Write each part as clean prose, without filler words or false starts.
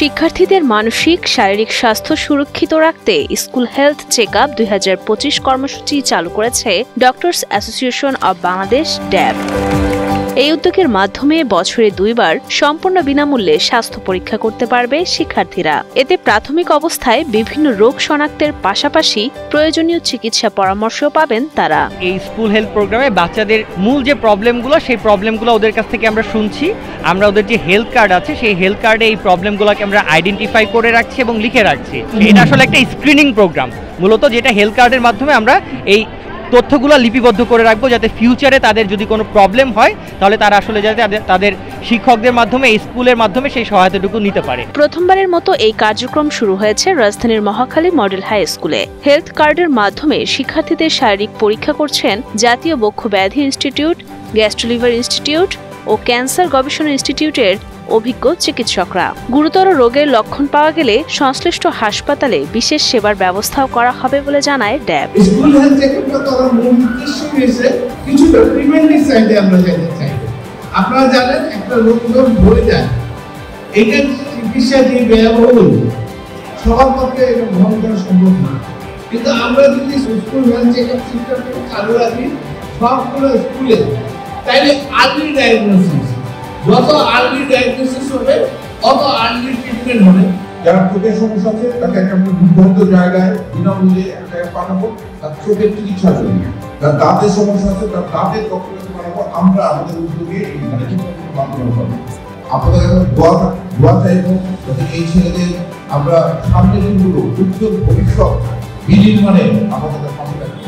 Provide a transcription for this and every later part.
শিক্ষার্থীদের মানসিক শারীরিক স্বাস্থ্য সুরক্ষিত রাখতে স্কুল হেলথ চেকআপ 2025 কর্মসূচি চালু করেছে ডক্টরস অ্যাসোসিয়েশন অব বাংলাদেশ ড্যাব। এই উদ্যোগের মাধ্যমে বছরে 2 বার সম্পূর্ণ বিনামূল্যে স্বাস্থ্য পরীক্ষা করতে পারবে শিক্ষার্থীরা। এতে প্রাথমিক অবস্থায় বিভিন্ন রোগ শনাক্তের পাশাপাশি প্রয়োজনীয় চিকিৎসা পরামর্শও পাবেন তারা। এই স্কুল হেলথ প্রোগ্রামে বাচ্চাদের মূল যে প্রবলেমগুলো সেই প্রবলেমগুলো ওদের কাছ থেকে আমরা শুনছি। আমরা ওদের যে হেলথ কার্ড আছে সেই হেলথ কার্ডে এই প্রবলেমগুলোকে আমরা আইডেন্টিফাই করে রাখছি এবং লিখে রাখছি। এটা আসলে একটা স্ক্রিনিং প্রোগ্রাম মূলত, যেটা হেলথ কার্ডের মাধ্যমে আমরা এই তথ্যগুলো লিপিবদ্ধ করে রাখবো, যাতে ফিউচারে তাদের যদি কোনো প্রবলেম হয় তাহলে তারা আসলে যাতে তাদের শিক্ষকদের মাধ্যমে এই স্কুলের মাধ্যমে সেই সহায়তাটুকু নিতে পারে। প্রথমবারের মতো এই কার্যক্রম শুরু হয়েছে রাজধানীর মহাখালী মডেল হাই স্কুলে। হেলথ কার্ডের মাধ্যমে শিক্ষার্থীদের শারীরিক পরীক্ষা করছেন জাতীয় বক্ষ ব্যাধি ইনস্টিটিউট, গ্যাস্ট্রোলিভার ইনস্টিটিউট ও ক্যান্সার গবেষণা ইনস্টিটিউটের অভিজ্ঞ চিকিৎসকরা। গুরুতর রোগের লক্ষণ পাওয়া গেলে সংশ্লিষ্ট হাসপাতালে বিশেষ সেবার ব্যবস্থাও করা হবে বলে জানায় ড্যাব। স্কুল হেলথ চেকআপটা করার মূল উদ্দেশ্য হয়েছে কিছুটা প্রিভেন্টিভ সাইডে আমরা যেতে চাই। আপনারা জানেন একটা রোগ যখন হয়ে যায় এটা চিকিৎসা যে ব্যয়বহুল, সবার পক্ষে এটা বহন করা সম্ভব না। কিন্তু আমরা যদি স্কুল হেলথ চেকআপ সিস্টেমটা চালু রাখি সবগুলো স্কুলে, তাইলে আর্লি ডায়াগনোসিস, যত আর্লি ডায়াগনোসিস হবে অত আর্লি ট্রিটমেন্ট হবে। যারা চোখের সমস্যা আছে তাকে একটা নির্ধারিত জায়গায় বিনামূল্যে একটা পাঠাবো তার চোখের চিকিৎসা জন্য। যার দাঁতের সমস্যা আছে তার দাঁতের ডক্টরকে পাঠাবো আমরা আমাদের উদ্যোগে এই মাধ্যমে করবো। আপনাদের দোয়া চাইবো যাতে এই ছেলেদের আমরা সামনের দিনগুলো উজ্জ্বল ভবিষ্যৎ বিনির্মাণে আমাদের সামনে রাখি।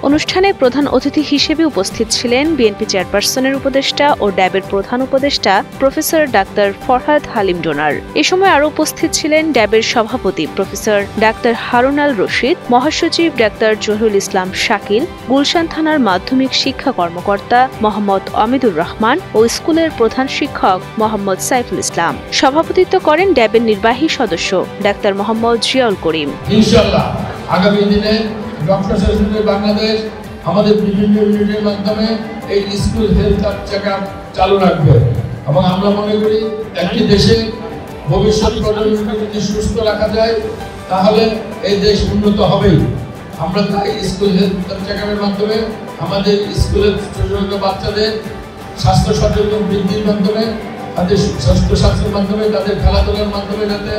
অনুষ্ঠানে প্রধান অতিথি হিসেবে উপস্থিত ছিলেন বিএনপি চেয়ারপারসনের উপদেষ্টা ও ড্যাবের প্রধান উপদেষ্টা প্রফেসর ডাক্তার ফরহাদ হালিম ডোনার। এ সময় আরও উপস্থিত ছিলেন ড্যাবের সভাপতি প্রফেসর ডাক্তার হারুন আল রশিদ, মহাসচিব ডাক্তার জহিরুল ইসলাম শাকিল, গুলশান থানার মাধ্যমিক শিক্ষা কর্মকর্তা মোহাম্মদ অমিদুর রহমান ও স্কুলের প্রধান শিক্ষক মোহাম্মদ সাইফুল ইসলাম। সভাপতিত্ব করেন ড্যাবের নির্বাহী সদস্য ডাক্তার মোহাম্মদ জিয়াউল করিম। ইনশাআল্লাহ আগামী দিনে ডক্টরস অ্যাসোসিয়েশন বাংলাদেশ আমাদের বিভিন্ন ইউনিটের মাধ্যমে এই স্কুল হেলথ চেকআপ চালু রাখবে এবং আমরা মনে করি একটি দেশে ভবিষ্যৎ প্রজন্মকে যদি সুস্থ রাখা যায় তাহলে এই দেশ উন্নত হবেই। আমরা তাই স্কুল হেলথ চেকআপের মাধ্যমে আমাদের স্কুলের ছোট ছোট বাচ্চাদের স্বাস্থ্য সচেতন বৃদ্ধির মাধ্যমে, তাদের স্বাস্থ্য স্বাস্থ্যের মাধ্যমে, তাদের খেলাধুলার মাধ্যমে যাতে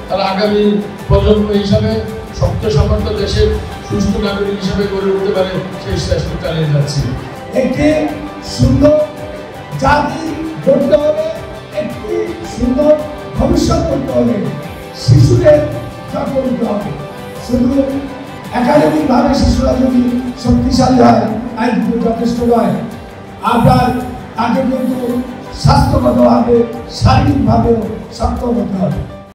তারা আগামী প্রজন্ম হিসাবে শক্ত সমর্থ দেশের সুস্থ নাগরিক হিসেবে গড়ে উঠতে পারে সেই চেষ্টা চালিয়ে যাচ্ছি। একটি সুন্দর জাতি গড়তে হবে, একটি সুন্দর ভবিষ্যৎ করতে হবে, শিশুদের যত্ন নিতে হবে। শুধু একাডেমিকভাবে শিশুরা যদি শক্তিশালী হয় তাই কিন্তু যথেষ্ট নয়, আপনার তাকে কিন্তু স্বাস্থ্যগতভাবে শারীরিকভাবেও সক্ষম হতে হবে।